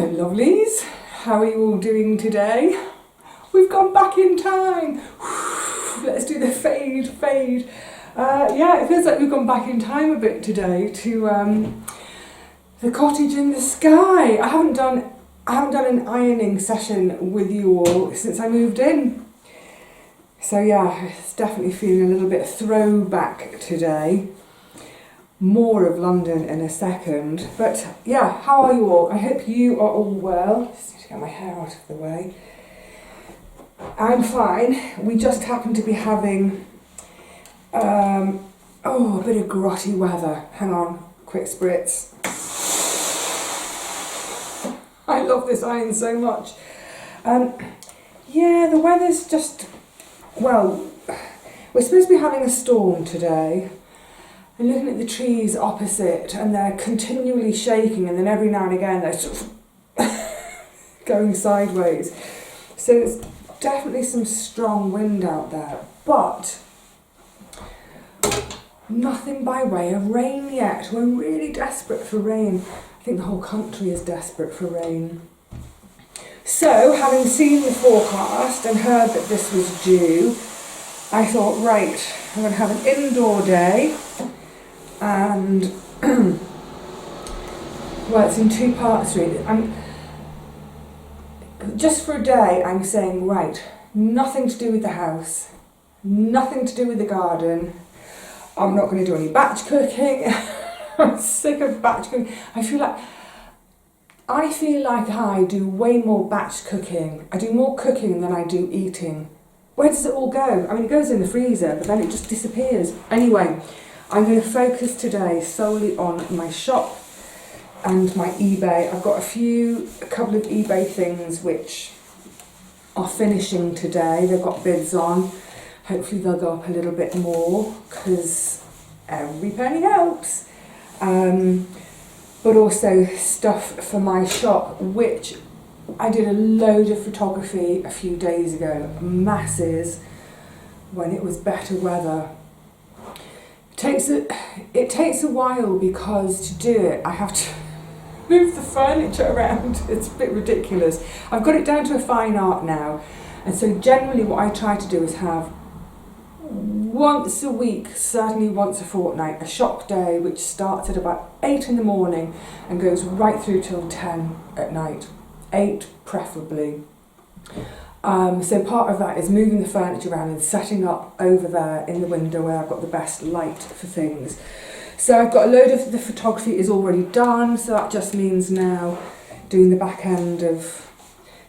Hello lovelies, how are you all doing today? We've gone back in time. Let's do the fade. Yeah, it feels like we've gone back in time a bit today to the cottage in the sky. I haven't done an ironing session with you all since I moved in. So yeah, it's definitely feeling a little bit throwback today. More of London in a second. But yeah, how are you all? I hope you are all well. Just need to get my hair out of the way. I'm fine. We just happen to be having a bit of grotty weather. Hang on, quick spritz. I love this iron so much. Yeah, the weather's just, well, we're supposed to be having a storm today. I'm looking at the trees opposite and they're continually shaking, and then every now and again they're sort of going sideways. So there's definitely some strong wind out there, but nothing by way of rain yet. We're really desperate for rain. I think the whole country is desperate for rain. So, having seen the forecast and heard that this was due, I thought, right, I'm going to have an indoor day. And well, it's in two parts really. Just for a day I'm saying, right, nothing to do with the house, nothing to do with the garden. I'm not going to do any batch cooking. I'm sick of batch cooking. I feel like I do way more batch cooking. I do more cooking than I do eating. Where does it all go? I mean, it goes in the freezer, but then it just disappears. Anyway, I'm going to focus today solely on my shop and my eBay. I've got a couple of eBay things which are finishing today. They've got bids on. Hopefully they'll go up a little bit more because every penny helps. But also stuff for my shop, which I did a load of photography a few days ago, masses, when it was better weather. It takes a while because to do it I have to move the furniture around. It's a bit ridiculous. I've got it down to a fine art now, and so generally what I try to do is have once a week, certainly once a fortnight, a shop day which starts at about 8 in the morning and goes right through till 10 at night. 8 preferably. So part of that is moving the furniture around and setting up over there in the window where I've got the best light for things. So I've got a load of the photography is already done, so that just means now doing the back end of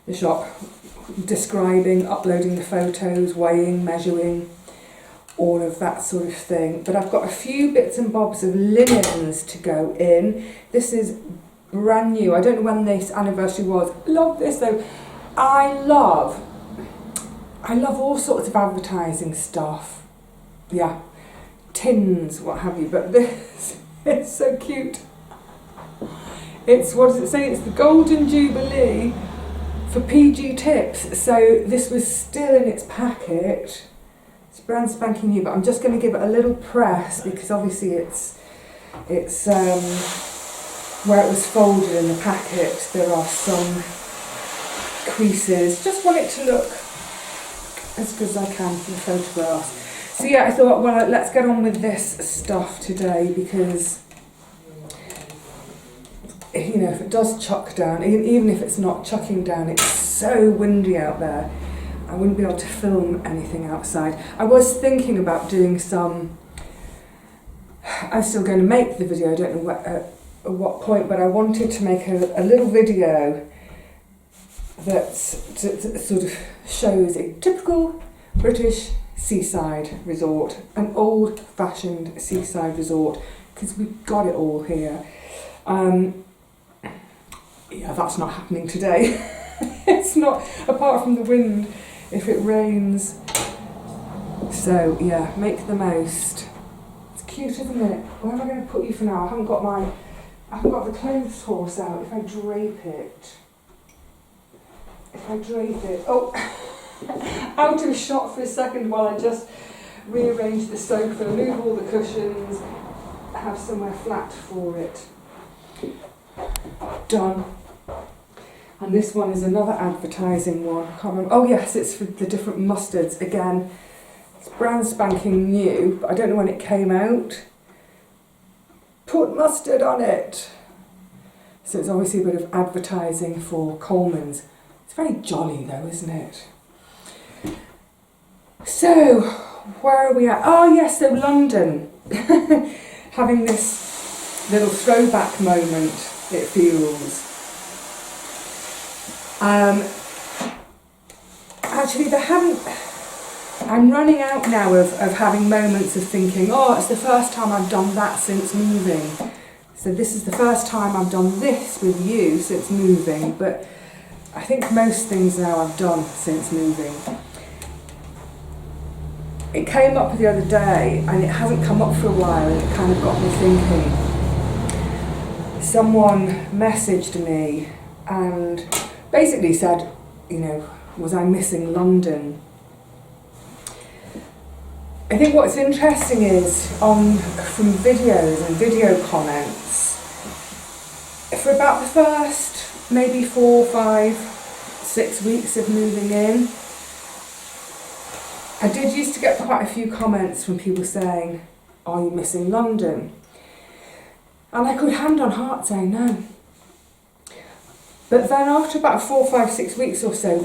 the shop, describing, uploading the photos, weighing, measuring, all of that sort of thing. But I've got a few bits and bobs of linens to go in. This is brand new. I don't know when this anniversary was. Love this though. I love all sorts of advertising stuff. Yeah, tins, what have you, but this is so cute. It's, what does it say? It's the Golden Jubilee for PG tips. So this was still in its packet. It's brand spanking new, but I'm just going to give it a little press because obviously it's where it was folded in the packet, there are some creases. Just want it to look as good as I can for the photographs. So yeah, I thought, well, let's get on with this stuff today because, you know, if it does chuck down, even if it's not chucking down, it's so windy out there, I wouldn't be able to film anything outside. I was thinking about doing some, I'm still going to make the video, I don't know at what point, but I wanted to make a little video that sort of shows a typical British seaside resort, an old-fashioned seaside resort, because we've got it all here. Yeah, that's not happening today. It's not, apart from the wind, if it rains. So yeah, make the most. It's cute, isn't it? Where am I going to put you for now? I haven't got the clothes horse out. If I drape it. Oh, out of shot for a second while I just rearrange the sofa, move all the cushions, have somewhere flat for it. Done. And this one is another advertising one. I can't remember. Oh yes, it's for the different mustards. Again, it's brand spanking new, but I don't know when it came out. Put mustard on it. So it's obviously a bit of advertising for Coleman's. It's very jolly though, isn't it? So, where are we at? Oh yes, so London. Having this little throwback moment, it feels. Actually, I'm running out now of having moments of thinking, oh, it's the first time I've done that since moving. So this is the first time I've done this with you since moving, but I think most things now I've done since moving. It came up the other day, and it hasn't come up for a while, and it kind of got me thinking. Someone messaged me and basically said, you know, was I missing London? I think what's interesting is from videos and video comments, for about the first maybe 4, 5, 6 weeks of moving in, I did used to get quite a few comments from people saying, are you missing London? And I could hand on heart say no. But then after about 4, 5, 6 weeks or so,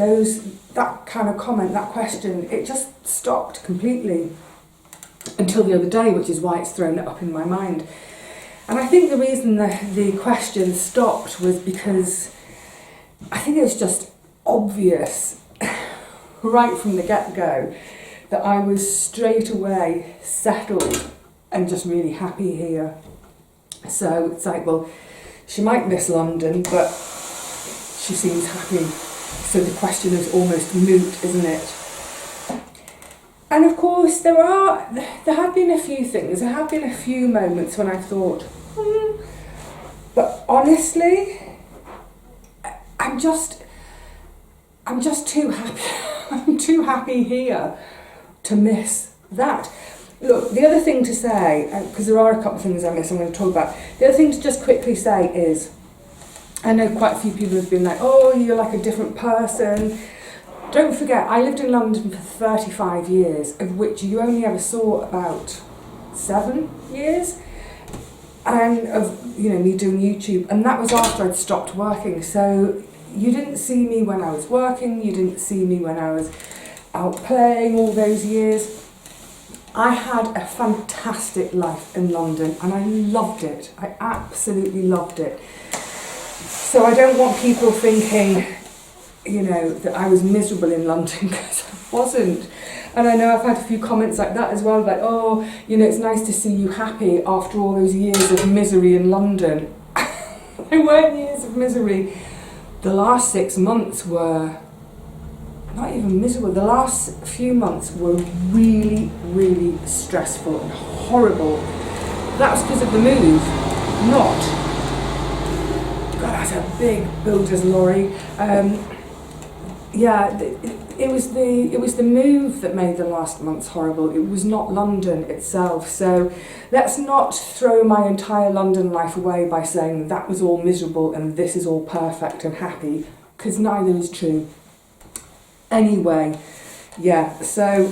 that kind of comment, that question, it just stopped completely until the other day, which is why it's thrown it up in my mind. And I think the reason the question stopped was because I think it was just obvious right from the get-go that I was straight away settled and just really happy here. So it's like, well, she might miss London, but she seems happy. So the question is almost moot, isn't it? And of course, there have been a few things. There have been a few moments when I've thought, but honestly, I'm just too happy. I'm too happy here to miss that. Look, the other thing to say, because there are a couple of things I miss I'm going to talk about, the other thing to just quickly say is, I know quite a few people have been like, oh, you're like a different person. Don't forget, I lived in London for 35 years, of which you only ever saw about 7 years, and of me doing YouTube, and that was after I'd stopped working. So you didn't see me when I was working, you didn't see me when I was out playing all those years. I had a fantastic life in London, and I loved it. I absolutely loved it. So I don't want people thinking, that I was miserable in London, because I wasn't. And I know I've had a few comments like that as well, like, oh, it's nice to see you happy after all those years of misery in London. They weren't years of misery. The last 6 months were not even miserable. The last few months were really, really stressful and horrible. That was because of the move, not. God, that's a big builder's lorry. It was the move that made the last months horrible. It was not London itself. So let's not throw my entire London life away by saying that was all miserable and this is all perfect and happy, because neither is true. Anyway, so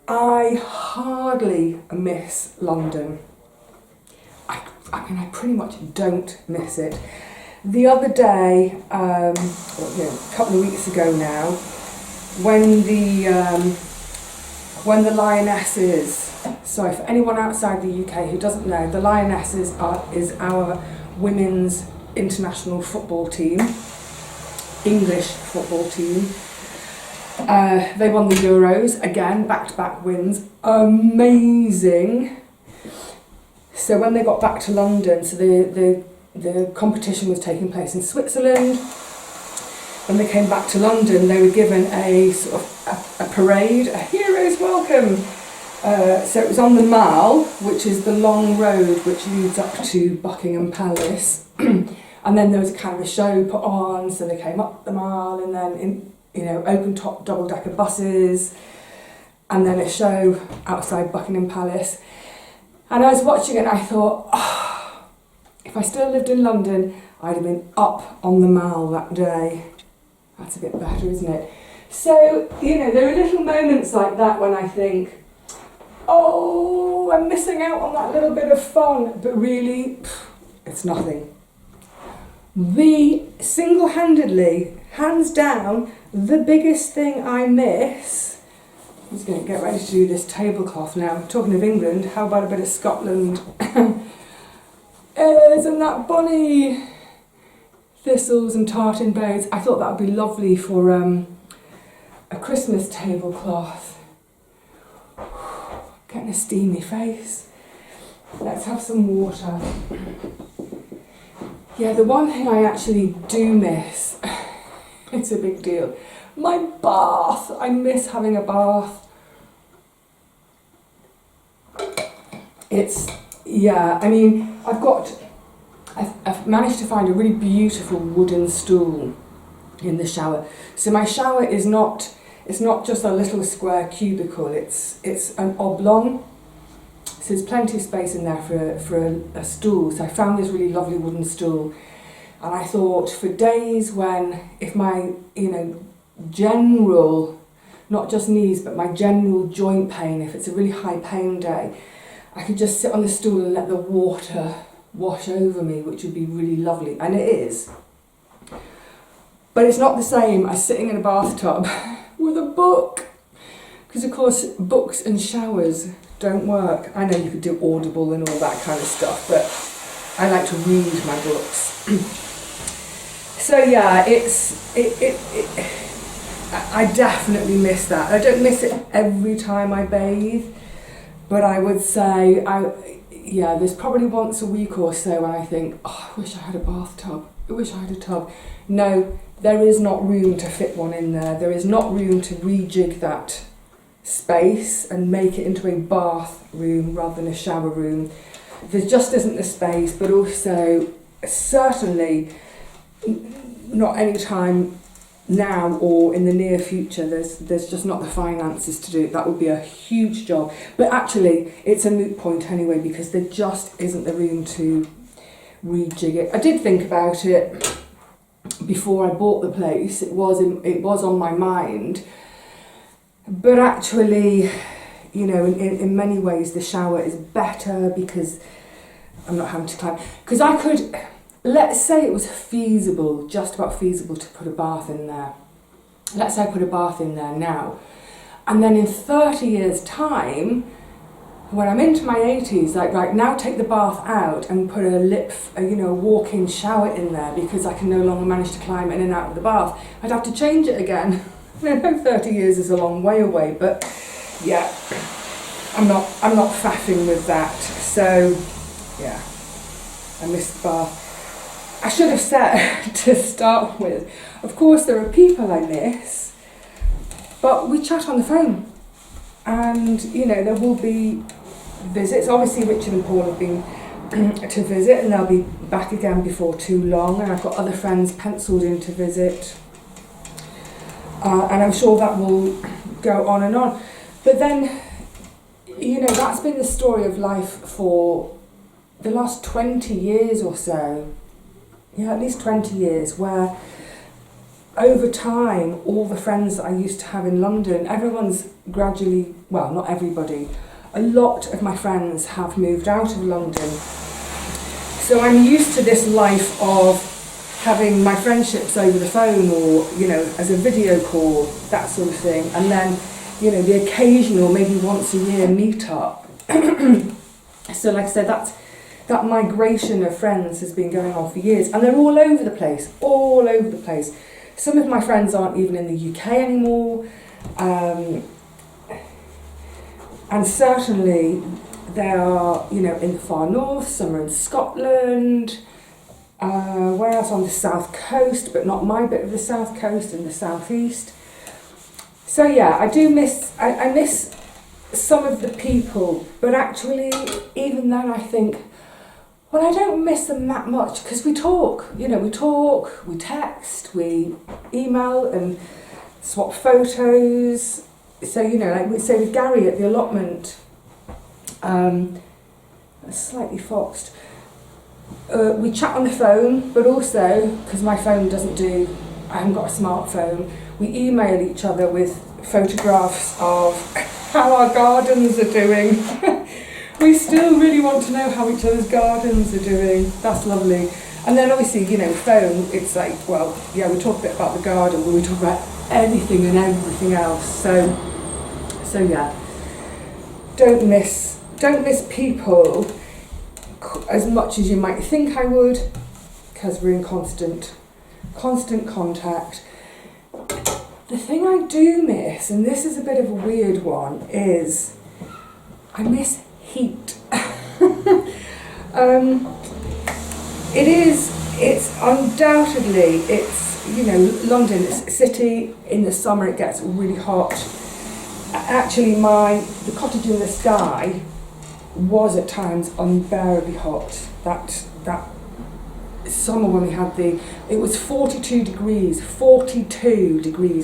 I hardly miss London. I mean, I pretty much don't miss it. The other day, a couple of weeks ago now, when the Lionesses, sorry, for anyone outside the UK who doesn't know, the Lionesses is our women's international football team, English football team. They won the Euros, again, back-to-back wins, amazing. So when they got back to London, so the competition was taking place in Switzerland. When they came back to London, they were given a sort of a parade, a hero's welcome. So it was on the Mall, which is the long road which leads up to Buckingham Palace. And then there was kind of a show put on, so they came up the Mall, and then open top double-decker buses, and then a show outside Buckingham Palace. And I was watching it and I thought, if I still lived in London, I'd have been up on the Mall that day. That's a bit better, isn't it? So, you know, there are little moments like that when I think, oh, I'm missing out on that little bit of fun, but really, it's nothing. The single-handedly, hands down, the biggest thing I miss, I'm just going to get ready to do this tablecloth now. Talking of England, how about a bit of Scotland? Isn't that bunny? Thistles and tartan boughs. I thought that would be lovely for a Christmas tablecloth. Getting a steamy face. Let's have some water. Yeah, the one thing I actually do miss, it's a big deal, my bath. I miss having a bath. Yeah, I mean, I've managed to find a really beautiful wooden stool in the shower. So my shower is not, it's not just a little square cubicle, it's an oblong. So there's plenty of space in there for a stool. So I found this really lovely wooden stool, and I thought for days when, if my, you know, general, not just knees, but my general joint pain, if it's a really high pain day, I could just sit on the stool and let the water wash over me, which would be really lovely. And it is. But it's not the same as sitting in a bathtub with a book. Because of course, books and showers don't work. I know you could do Audible and all that kind of stuff, but I like to read my books. So yeah, I definitely miss that. I don't miss it every time I bathe, but I would say, yeah, there's probably once a week or so when I think, oh, I wish I had a bathtub. I wish I had a tub. No, there is not room to fit one in there. There is not room to rejig that space and make it into a bath room rather than a shower room. There just isn't the space, but also certainly not any time now or in the near future. There's just not the finances to do it. That would be a huge job. But actually, it's a moot point anyway, because there just isn't the room to rejig it. I did think about it before I bought the place. It was on my mind. But actually, you know, in many ways, the shower is better because I'm not having to climb. Because I could, let's say it was feasible, just about feasible, to put a bath in there. Let's say I put a bath in there now. And then in 30 years' time, when I'm into my 80s, like right now, take the bath out and put a walk-in shower in there because I can no longer manage to climb in and out of the bath. I'd have to change it again. I know 30 years is a long way away, but yeah, I'm not faffing with that. So yeah, I miss the bath. I should have said to start with, of course there are people I miss, but we chat on the phone, and you know, there will be visits. Obviously Richard and Paul have been to visit, and they'll be back again before too long, and I've got other friends penciled in to visit. And I'm sure that will go on and on. But then, you know, that's been the story of life for the last 20 years or so. Yeah, at least 20 years, where over time, all the friends that I used to have in London, everyone's gradually, well, not everybody, a lot of my friends have moved out of London. So I'm used to this life of having my friendships over the phone or, you know, as a video call, that sort of thing. And then, you know, the occasional, maybe once a year meet up. So like I said, that migration of friends has been going on for years, and they're all over the place. Some of my friends aren't even in the UK anymore. And certainly they are, you know, in the far north, some are in Scotland, where else, on the south coast, but not my bit of the south coast, in the southeast. So yeah, I do miss, I miss some of the people, but actually even then I think, well, I don't miss them that much because we talk, you know, we text, we email and swap photos. So, you know, like we say with Gary at the allotment, slightly foxed. we chat on the phone, but also, because my phone doesn't do, I haven't got a smartphone, we email each other with photographs of how our gardens are doing. We still really want to know how each other's gardens are doing. That's lovely. And then obviously, you know, phone, it's like, well, yeah, we talk a bit about the garden, but we talk about anything and everything else. So yeah, don't miss people as much as you might think I would, because we're in constant contact. The thing I do miss, and this is a bit of a weird one, is I miss heat. It's undoubtedly, it's, you know, London, it's a city, in the summer it gets really hot. Actually, the cottage in the sky was at times unbearably hot. That summer when we had it was 42 degrees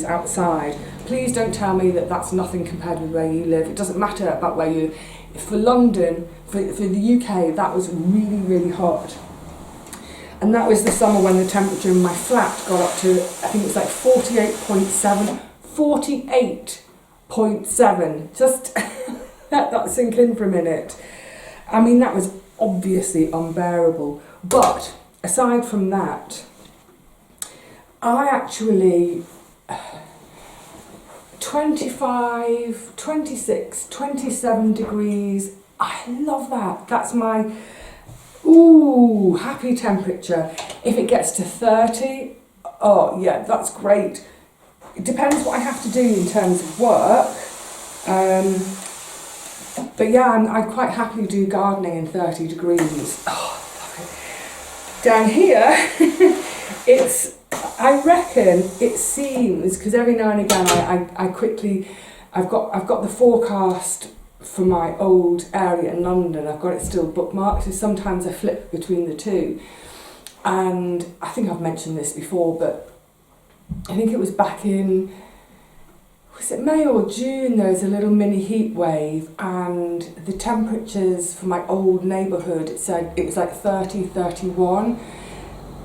outside. Please don't tell me that that's nothing compared with where you live. It doesn't matter about where you live. For London, for the UK, that was really, really hot. And that was the summer when the temperature in my flat got up to, I think it was like 48.7. 48.7. Just let that sink in for a minute. I mean, that was obviously unbearable. But aside from that, I actually 25, 26, 27 degrees, I love that. That's my happy temperature. If it gets to 30, oh yeah, that's great. It depends what I have to do in terms of work. But yeah, I quite happily do gardening in 30 degrees. Oh, love it. Down here, I reckon it seems, because every now and again I've got the forecast for my old area in London, I've got it still bookmarked, so sometimes I flip between the two. And I think I've mentioned this before, but I think it was back in, was it May or June, there was a little mini heat wave, and the temperatures for my old neighbourhood, it said it was like 30, 31,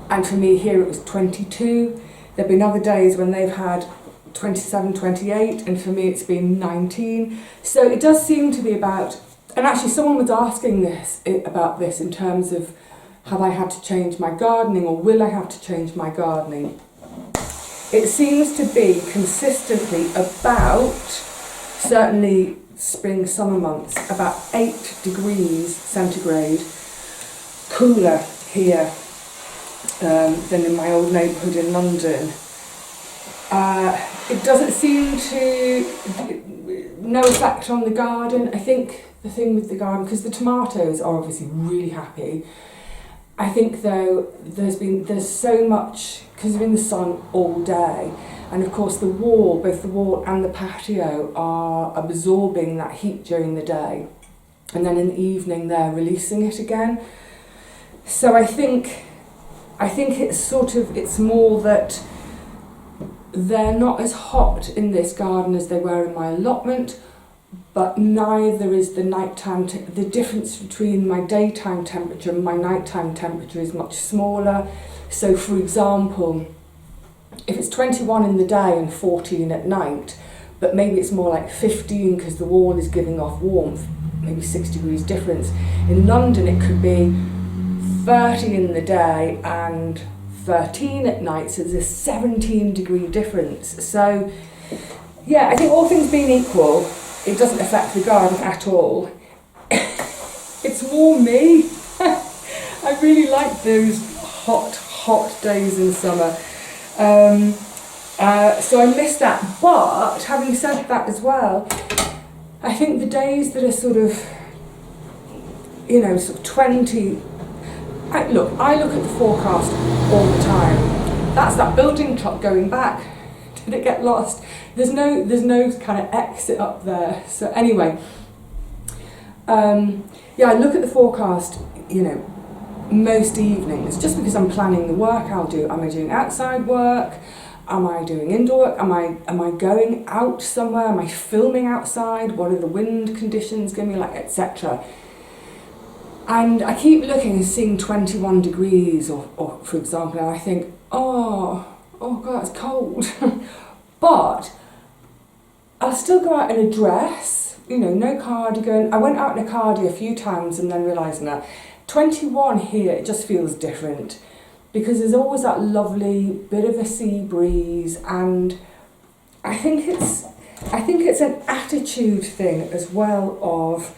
and for me here it was 22. There've been other days when they've had 27, 28, and for me it's been 19. So it does seem to be about, and actually someone was asking about this in terms of have I had to change my gardening, or will I have to change my gardening? It seems to be consistently about, certainly spring, summer months, about 8 degrees centigrade cooler here than in my old neighbourhood in London. It doesn't seem to, no effect on the garden. I think the thing with the garden, because the tomatoes are obviously really happy, I think though there's so much, because they're in the sun all day, and of course both the wall and the patio are absorbing that heat during the day, and then in the evening they're releasing it again. So I think it's more that they're not as hot in this garden as they were in my allotment, but neither is the nighttime. The difference between my daytime temperature and my nighttime temperature is much smaller. So, for example, if it's 21 in the day and 14 at night, but maybe it's more like 15 because the wall is giving off warmth, maybe 6 degrees difference. In London, it could be 30 in the day and 13 at night, so there's a 17 degree difference. So yeah, I think all things being equal, it doesn't affect the garden at all. It's more me. I really like those hot days in summer. So I miss that. But having said that as well, I think the days that are sort of 20, I look at the forecast all the time. That's that building clock going back. Did it get lost? There's no kind of exit up there. So anyway, I look at the forecast, most evenings, just because I'm planning the work I'll do. Am I doing outside work? Am I doing indoor work? Am I going out somewhere? Am I filming outside? What are the wind conditions going to be like, etc.? And I keep looking and seeing 21 degrees, or for example, and I think, oh God, it's cold. But I'll still go out in a dress, you know, no cardigan. I went out in a cardi a few times and then realised that 21 here, it just feels different because there's always that lovely bit of a sea breeze, and I think it's an attitude thing as well of,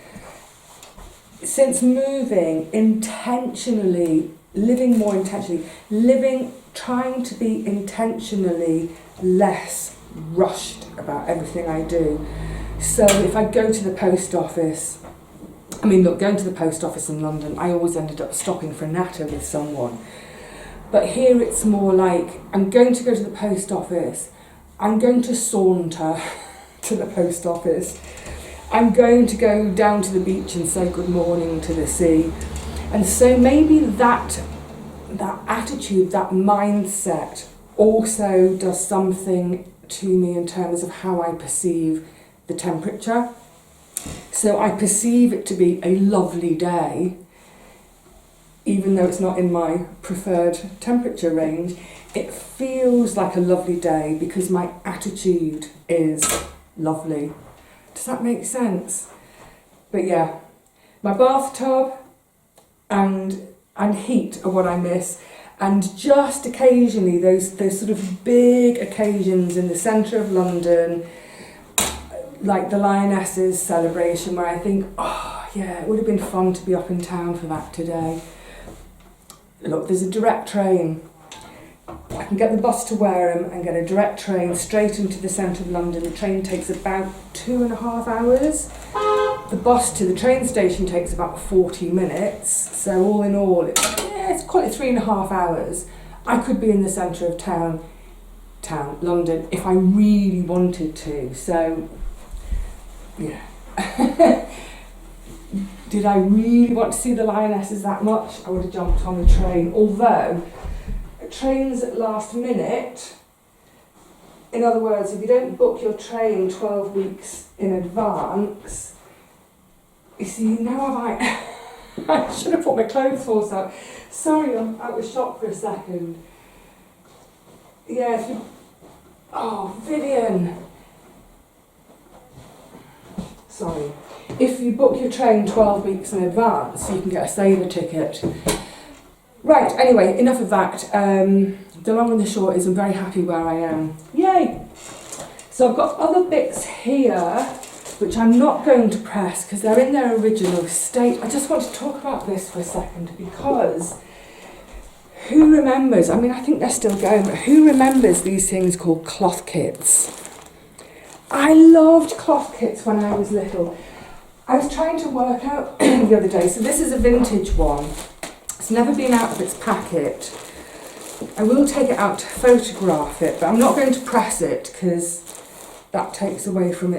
since moving intentionally, living more intentionally, trying to be intentionally less rushed about everything I do. So if I go to the post office, going to the post office in London, I always ended up stopping for a natter with someone. But here it's more like, I'm going to go to the post office, I'm going to saunter to the post office, I'm going to go down to the beach and say good morning to the sea. And so maybe that attitude, that mindset also does something to me in terms of how I perceive the temperature. So I perceive it to be a lovely day, even though it's not in my preferred temperature range. It feels like a lovely day because my attitude is lovely. Does that make sense? But yeah, my bathtub and heat are what I miss, and just occasionally those sort of big occasions in the centre of London, like the Lionesses celebration, where I think, oh yeah, it would have been fun to be up in town for that today. Look, there's a direct train. I can get the bus to Wareham and get a direct train straight into the centre of London. The train takes about 2.5 hours. The bus to the train station takes about 40 minutes. So all in all, let's call it 3.5 hours. I could be in the centre of town, London, if I really wanted to. So, yeah. Did I really want to see the Lionesses that much? I would have jumped on the train. Although, trains at last minute, in other words, if you don't book your train 12 weeks in advance, you see, now I should have put my clothes horse out. Sorry, I'm out of shop for a second. Yeah, if you... Oh, Vivian. Sorry. If you book your train 12 weeks in advance, you can get a saver ticket. Right, anyway, enough of that. The long and the short is I'm very happy where I am. Yay! So I've got other bits here, which I'm not going to press because they're in their original state. I just want to talk about this for a second because who remembers, I think they're still going, but who remembers these things called Clothkits? I loved Clothkits when I was little. I was trying to work out the other day, so this is a vintage one. It's never been out of its packet. I will take it out to photograph it, but I'm not going to press it because that takes away from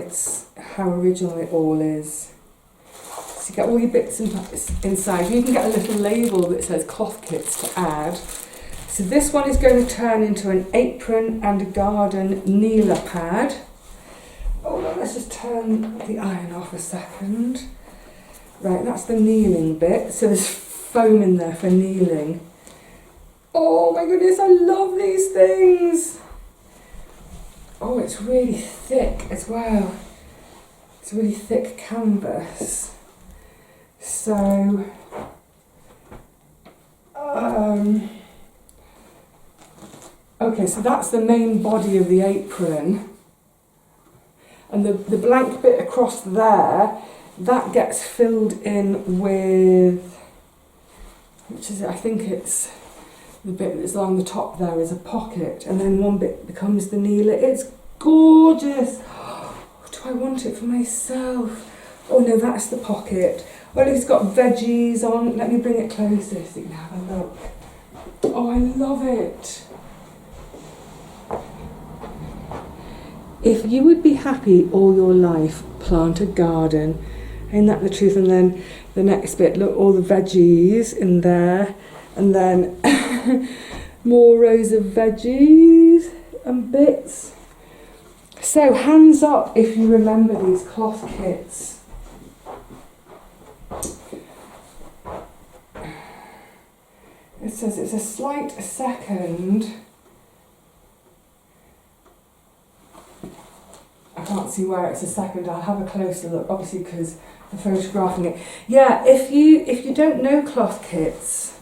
how original it all is. So you get all your bits inside. You can get a little label that says Clothkits to add. So this one is going to turn into an apron and a garden kneeler pad. Oh no, let's just turn the iron off a second. Right, that's the kneeling bit. So there's foam in there for kneeling. Oh my goodness, I love these things. Oh, it's really thick as well. It's really thick canvas. So, okay, so that's the main body of the apron. And the blank bit across there, that gets filled in with, which is, I think it's the bit that's along the top there is a pocket, and then one bit becomes the kneeler. It's gorgeous. Do I want it for myself? Oh no, that's the pocket. Oh, it's got veggies on. Let me bring it closer so you can have a look. Oh, I love it. If you would be happy all your life, plant a garden. Ain't that the truth? And then the next bit, look, all the veggies in there. And then more rows of veggies and bits. So hands up if you remember these Clothkits. It says it's a slight second. I can't see where it's a second. I'll have a closer look, obviously, because I'm photographing it. Yeah, if you don't know Clothkits,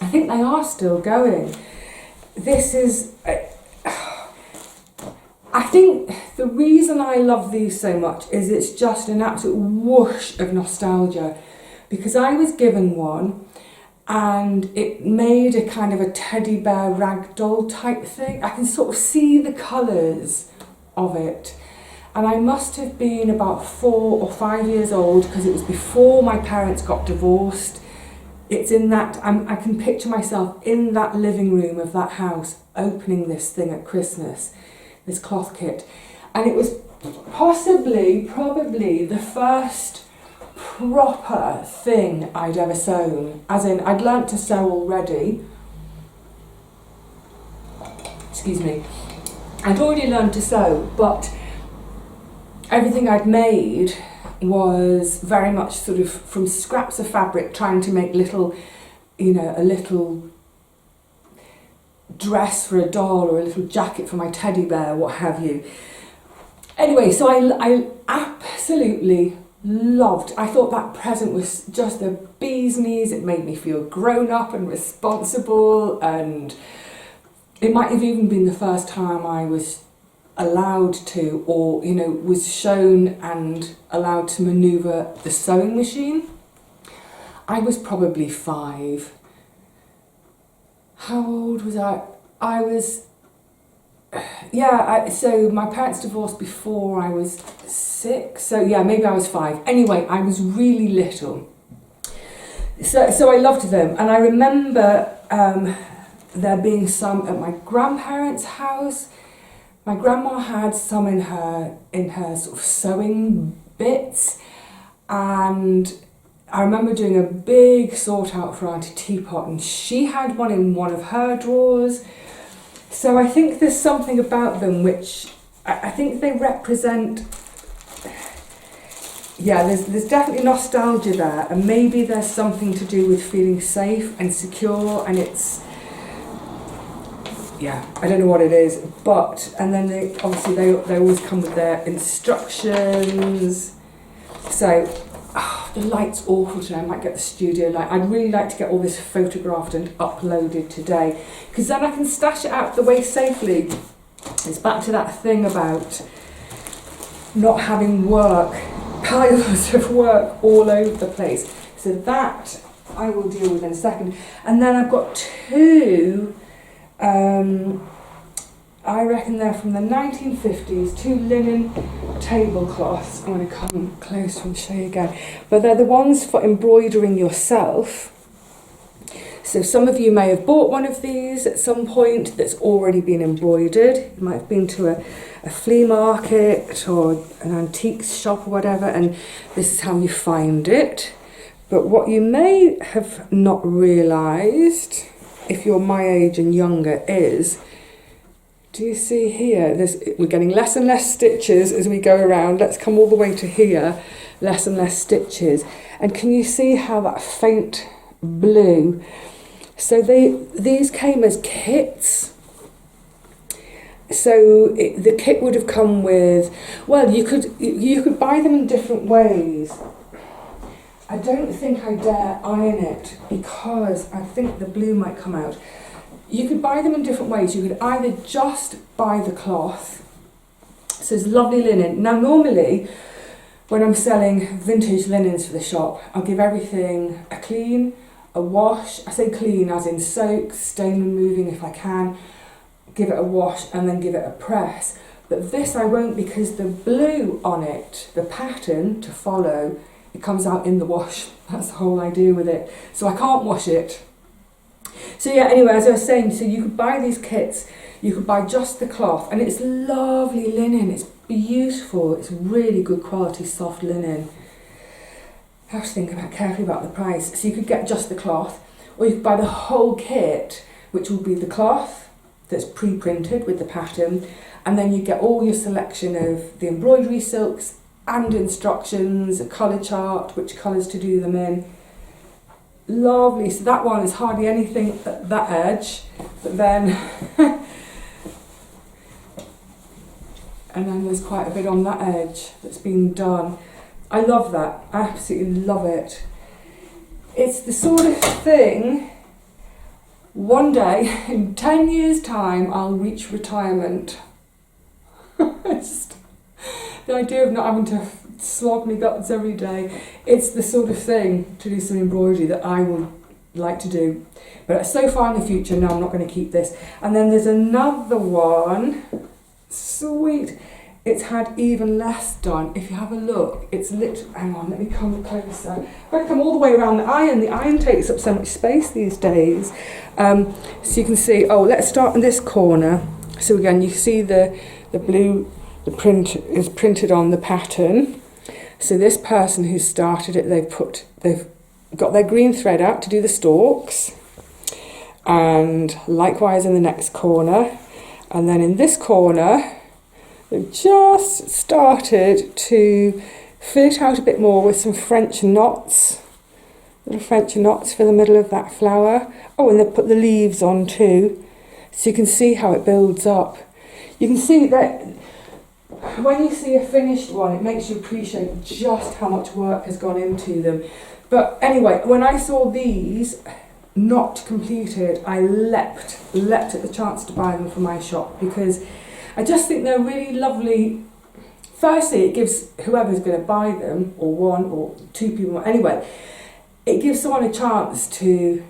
I think they are still going. This is, I think the reason I love these so much is it's just an absolute whoosh of nostalgia, because I was given one and it made a kind of a teddy bear ragdoll type thing. I can sort of see the colours of it, and I must have been about 4 or 5 years old because it was before my parents got divorced. It's in that, I can picture myself in that living room of that house opening this thing at Christmas, this Clothkit, and it was probably the first proper thing I'd ever sewn, as in I'd learnt to sew already, excuse me, I'd already learned to sew, but everything I'd made was very much sort of from scraps of fabric, trying to make little, you know, a little dress for a doll or a little jacket for my teddy bear, what have you. Anyway, so I absolutely loved, I thought that present was just the bee's knees. It made me feel grown up and responsible, and it might have even been the first time I was allowed to, or, you know, was shown and allowed to manoeuvre the sewing machine. I was probably 5. How old was I? I was, yeah, so my parents divorced before I was 6, so yeah, maybe I was 5. Anyway, I was really little. So I loved them, and I remember there being some at my grandparents' house. My grandma had some in her sort of sewing bits, and I remember doing a big sort out for Auntie Teapot, and she had one in one of her drawers. So I think there's something about them which I think they represent, yeah, there's definitely nostalgia there, and maybe there's something to do with feeling safe and secure, and it's, yeah, I don't know what it is, but, and then they always come with their instructions. So, the light's awful today. I might get the studio light. I'd really like to get all this photographed and uploaded today, because then I can stash it out the way safely. It's back to that thing about not having work, piles of work all over the place. So that I will deal with in a second. And then I've got 2, I reckon they're from the 1950s, 2 linen tablecloths. I'm going to come close and show you again. But they're the ones for embroidering yourself. So some of you may have bought one of these at some point that's already been embroidered. You might have been to a flea market or an antiques shop or whatever, and this is how you find it. But what you may have not realised, if you're my age and younger, is, do you see here, we're getting less and less stitches as we go around. Let's come all the way to here, less and less stitches. And can you see how that faint blue? So these came as kits. So the kit would have come with, well, you could buy them in different ways. I don't think I dare iron it because I think the blue might come out. You could buy them in different ways. You could either just buy the cloth, so it's lovely linen. Now normally, when I'm selling vintage linens for the shop, I'll give everything a clean, a wash. I say clean as in soak, stain removing if I can, give it a wash and then give it a press. But this I won't, because the blue on it, the pattern to follow, it comes out in the wash. That's the whole idea with it. So I can't wash it. So yeah, anyway, as I was saying, so you could buy these kits, you could buy just the cloth, and it's lovely linen, it's beautiful, it's really good quality soft linen. I have to think carefully about the price. So you could get just the cloth, or you could buy the whole kit, which will be the cloth that's pre-printed with the pattern, and then you get all your selection of the embroidery silks and instructions, a colour chart, which colours to do them in. lovely. So that one is hardly anything at that edge, but then and then there's quite a bit on that edge that's been done. I love that. I absolutely love it. It's the sort of thing, one day, in 10 years' time, I'll reach retirement. It's just, the idea of not having to slog my guts every day, it's the sort of thing to do some embroidery that I would like to do. But so far in the future, no, I'm not going to keep this. And then there's another one, sweet. It's had even less done. If you have a look, it's literally, hang on, let me come closer. I come all the way around the iron. The iron takes up so much space these days. So you can see, oh, let's start in this corner. So again, you see the blue, the print is printed on the pattern. So this person who started it, they've got their green thread out to do the stalks. And likewise in the next corner. And then in this corner, they've just started to fill it out a bit more with some French knots, little French knots for the middle of that flower. Oh, and they've put the leaves on too, so you can see how it builds up. You can see that when you see a finished one, it makes you appreciate just how much work has gone into them. But anyway, when I saw these not completed, I leapt at the chance to buy them for my shop, because I just think they're really lovely. Firstly, it gives whoever's going to buy them, or one or two people, anyway, it gives someone a chance to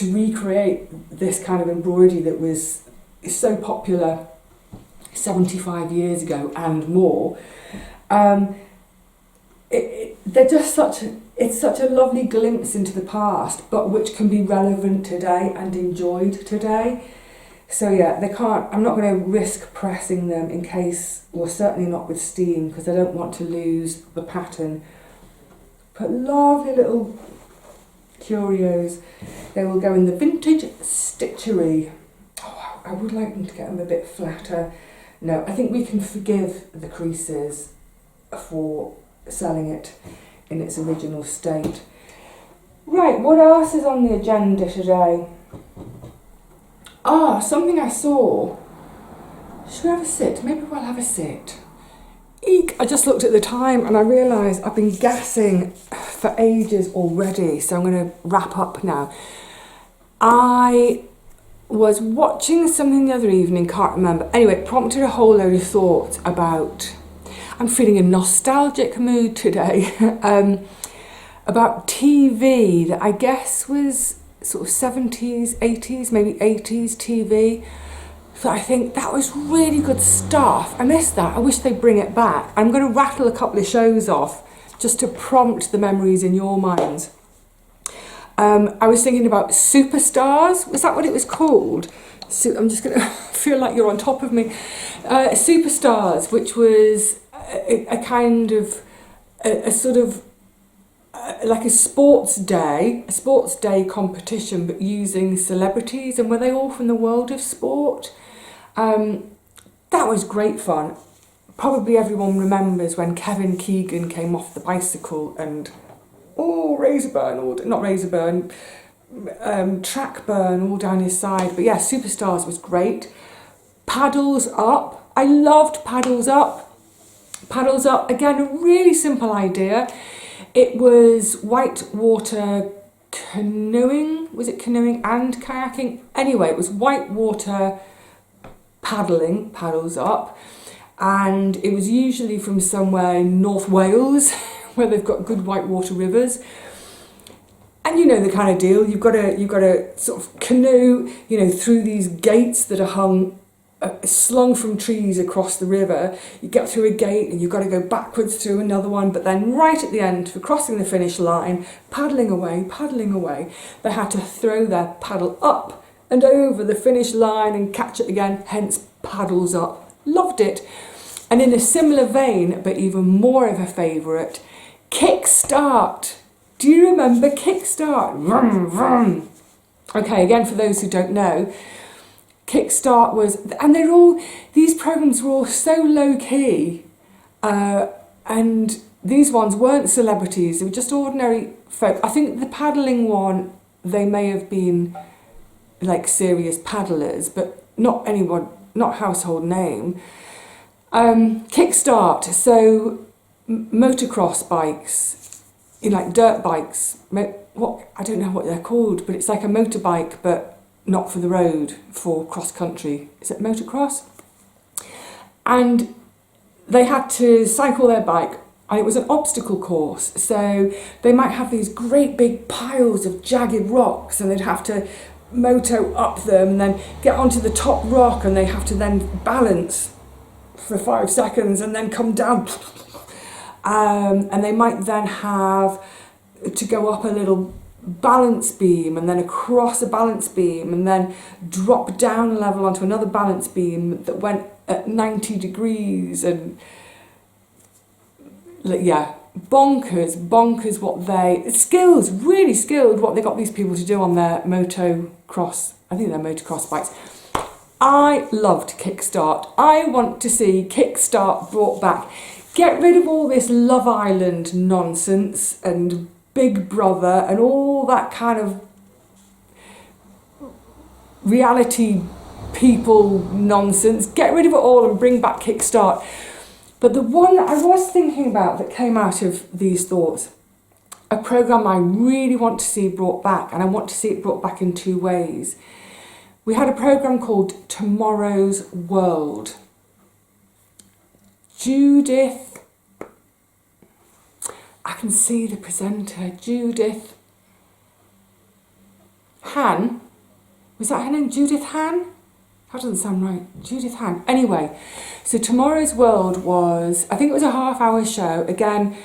recreate this kind of embroidery that was so popular 75 years ago and more. They're just it's such a lovely glimpse into the past, but which can be relevant today and enjoyed today. So yeah, I'm not going to risk pressing them in case, or certainly not with steam, because I don't want to lose the pattern. But lovely little curios. They will go in the vintage stitchery. Oh, I would like them to get them a bit flatter. No, I think we can forgive the creases for selling it in its original state. Right, what else is on the agenda today? Something I saw. Should we have a sit? Maybe we'll have a sit. Eek! I just looked at the time and I realised I've been gassing for ages already, so I'm going to wrap up now. I was watching something the other evening, can't remember. Anyway, it prompted a whole load of thoughts about, I'm feeling a nostalgic mood today, about TV that I guess was sort of 70s, 80s, maybe 80s TV. So I think that was really good stuff. I missed that. I wish they'd bring it back. I'm going to rattle a couple of shows off just to prompt the memories in your minds. I was thinking about Superstars. Was that what it was called? So I'm just going to feel like you're on top of me. Superstars, which was a kind of a sort of like a sports day competition, but using celebrities, and were they all from the world of sport? That was great fun. Probably everyone remembers when Kevin Keegan came off the bicycle and track burn all down his side. But yeah, Superstars was great. Paddles Up. I loved Paddles Up. Paddles Up, again, a really simple idea. It was whitewater canoeing. Was it canoeing and kayaking? Anyway, it was whitewater paddling, paddles up. And it was usually from somewhere in North Wales where they've got good whitewater rivers. And you know the kind of deal. You've got to sort of canoe, through these gates that are slung from trees across the river. You get through a gate and you've got to go backwards through another one, but then right at the end, for crossing the finish line, paddling away, they had to throw their paddle up and over the finish line and catch it again, hence Paddles Up. Loved it. And in a similar vein, but even more of a favourite, Kickstart. Do you remember Kickstart? Vroom, vroom. Okay, again, for those who don't know, Kickstart was, and these programs were all so low key, and these ones weren't celebrities, they were just ordinary folk. I think the paddling one, they may have been like serious paddlers, but not anyone, not household name. Kickstart, so motocross bikes, like dirt bikes, what, I don't know what they're called, but it's like a motorbike, but not for the road, for cross country. Is it motocross? And they had to cycle their bike, and it was an obstacle course, so they might have these great big piles of jagged rocks, and they'd have to moto up them and then get onto the top rock, and they have to then balance for 5 seconds and then come down. And they might then have to go up a little balance beam and then across a balance beam and then drop down a level onto another balance beam that went at 90 degrees, and yeah, bonkers what they, skills, really skilled what they got these people to do on their motocross, I think they're motocross bikes. I loved Kickstart. I want to see Kickstart brought back. Get rid of all this Love Island nonsense and Big Brother and all that kind of reality people nonsense. Get rid of it all and bring back Kickstart. But the one that I was thinking about that came out of these thoughts, a programme I really want to see brought back, and I want to see it brought back in 2 ways. We had a programme called Tomorrow's World. Judith, I can see the presenter, Judith Han. Was that her name, Judith Han? That doesn't sound right. Judith Han. Anyway, so Tomorrow's World was, I think it was a half-hour show, again,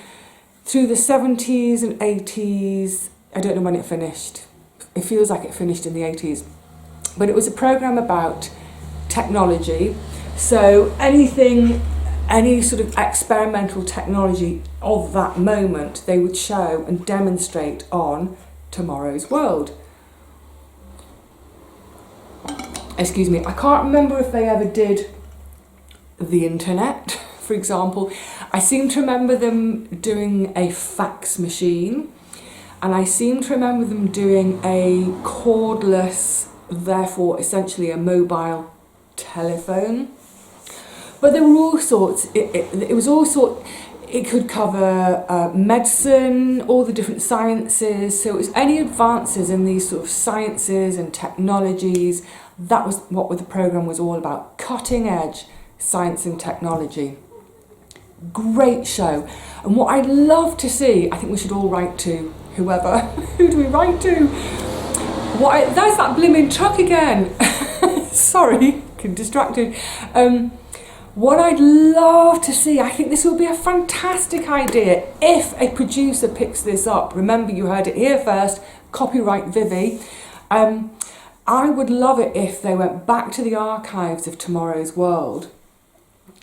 through the 70s and 80s. I don't know when it finished. It feels like it finished in the 80s. But it was a programme about technology. So anything, any sort of experimental technology of that moment, they would show and demonstrate on Tomorrow's World. Excuse me, I can't remember if they ever did the internet, for example. I seem to remember them doing a fax machine, and I seem to remember them doing a cordless, therefore essentially a mobile telephone. But there were all sorts, it was all sorts, it could cover medicine, all the different sciences, so it was any advances in these sort of sciences and technologies. That was what the programme was all about, cutting edge science and technology. Great show. And what I'd love to see, I think we should all write to whoever, who do we write to? There's that blimmin' truck again. Sorry, getting distracted. What I'd love to see, I think this would be a fantastic idea if a producer picks this up. Remember, you heard it here first, copyright Vivi. I would love it if they went back to the archives of Tomorrow's World,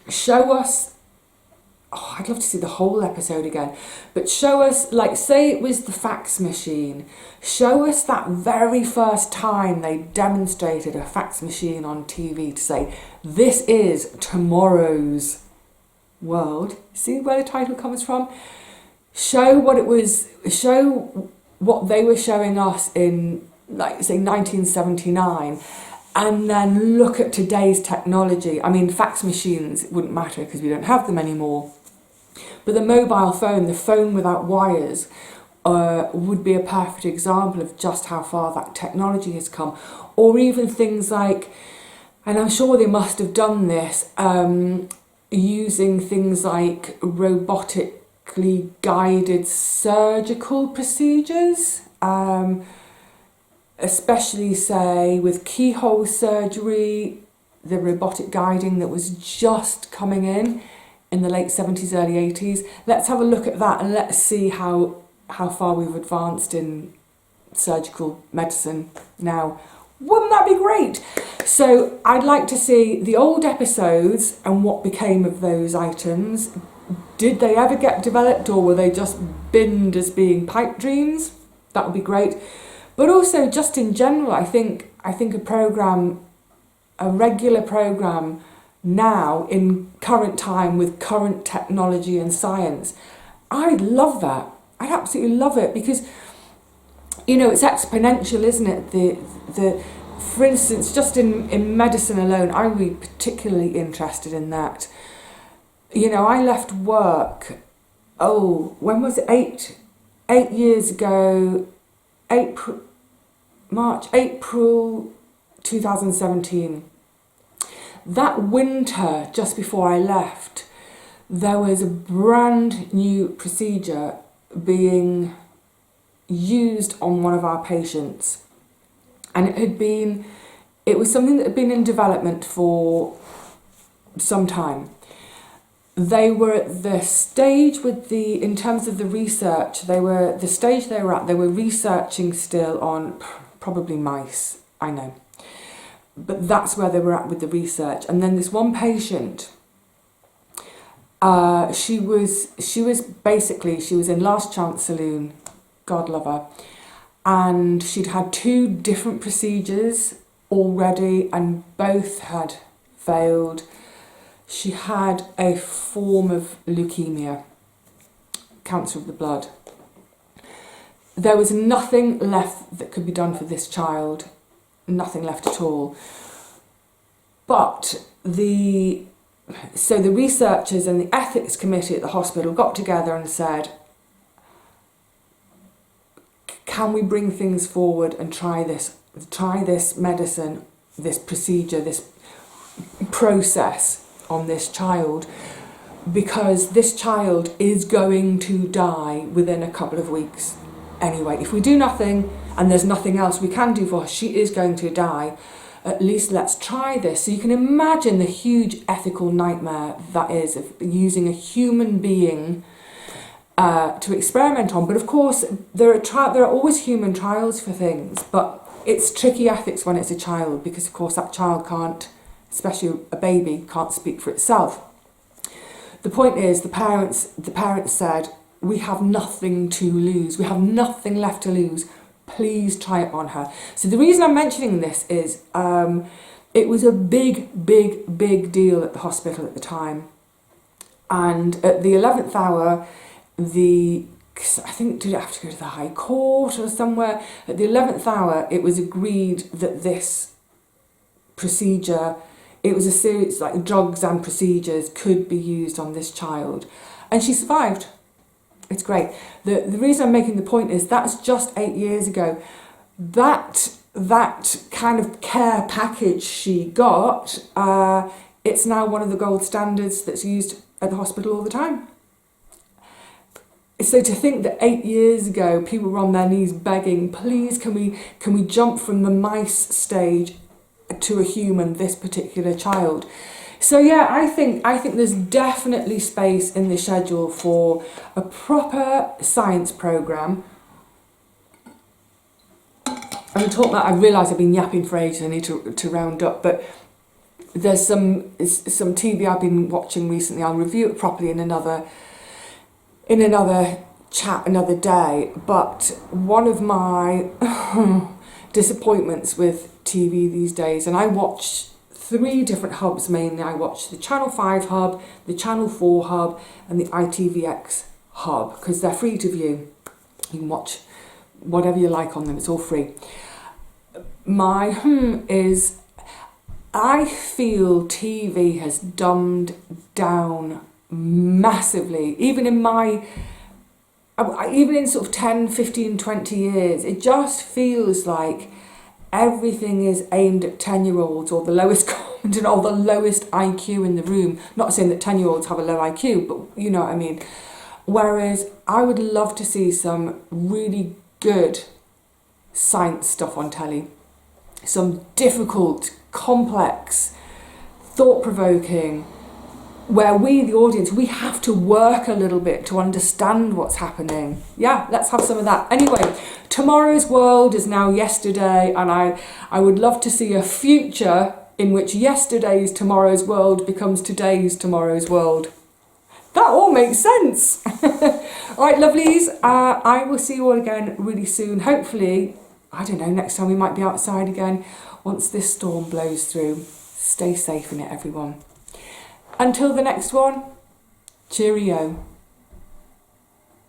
show us, I'd love to see the whole episode again, but show us, like, say it was the fax machine, show us that very first time they demonstrated a fax machine on TV to say, this is Tomorrow's World. See where the title comes from? Show what it was, show what they were showing us in, like, say 1979, and then look at today's technology. I mean, fax machines wouldn't matter because we don't have them anymore. But the mobile phone, the phone without wires, would be a perfect example of just how far that technology has come. Or even things like, and I'm sure they must have done this, using things like robotically guided surgical procedures, especially, say, with keyhole surgery, the robotic guiding that was just coming in the late 70s, early 80s. Let's have a look at that and let's see how far we've advanced in surgical medicine now. Wouldn't that be great? So I'd like to see the old episodes and what became of those items. Did they ever get developed, or were they just binned as being pipe dreams? That would be great. But also, just in general, I think a regular programme now in current time with current technology and science, I'd love that. I'd absolutely love it, because, you know, it's exponential, isn't it? For instance, just in medicine alone, I would be particularly interested in that. You know, I left work, when was it? 8 years ago, April 2017. That winter, just before I left, there was a brand new procedure being used on one of our patients. And it was something that had been in development for some time. They were at the stage in terms of the research, they were researching still on probably mice, I know. But that's where they were at with the research. And then this one patient, she was in Last Chance Saloon, God love her, and she'd had 2 different procedures already and both had failed. She had a form of leukemia, cancer of the blood. There was nothing left that could be done for this child, nothing left at all. But the researchers and the ethics committee at the hospital got together and said, can we bring things forward and try this medicine, this procedure, this process on this child, because this child is going to die within a couple of weeks anyway. If we do nothing and there's nothing else we can do for her, she is going to die. At least let's try this. So you can imagine the huge ethical nightmare that is of using a human being to experiment on. But of course, there are always human trials for things, but it's tricky ethics when it's a child, because of course that child can't, especially a baby, can't speak for itself. The point is, the parents said, we have nothing to lose. We have nothing left to lose. Please try it on her. So the reason I'm mentioning this is it was a big deal at the hospital at the time. And at the 11th hour, I think, did it have to go to the High Court or somewhere? At the 11th hour, it was agreed that this procedure, it was a series, like drugs and procedures, could be used on this child. And she survived. It's great. The reason I'm making the point is that's just 8 years ago. That kind of care package she got, it's now one of the gold standards that's used at the hospital all the time. So to think that 8 years ago people were on their knees begging, please can we jump from the mice stage to a human, this particular child. So yeah, I think there's definitely space in the schedule for a proper science programme. I'm talking about, I realise I've been yapping for ages, I need to round up, but there's some TV I've been watching recently. I'll review it properly in another chat another day. But one of my disappointments with TV these days, and I watch 3 different hubs mainly. I watch the Channel 5 hub, the Channel 4 hub, and the ITVX hub, because they're free to view. You can watch whatever you like on them, it's all free. My is, I feel TV has dumbed down massively, even in sort of 10, 15, 20 years. It just feels like everything is aimed at 10-year-olds or the lowest common or the lowest IQ in the room. Not saying that 10-year-olds have a low IQ, but you know what I mean. Whereas I would love to see some really good science stuff on telly. Some difficult, complex, thought-provoking, where we, the audience, we have to work a little bit to understand what's happening. Yeah, let's have some of that. Anyway, tomorrow's world is now yesterday, and I would love to see a future in which yesterday's tomorrow's world becomes today's tomorrow's world. That all makes sense. All right, lovelies, I will see you all again really soon. Hopefully, I don't know, next time we might be outside again once this storm blows through. Stay safe in it, everyone. Until the next one, cheerio.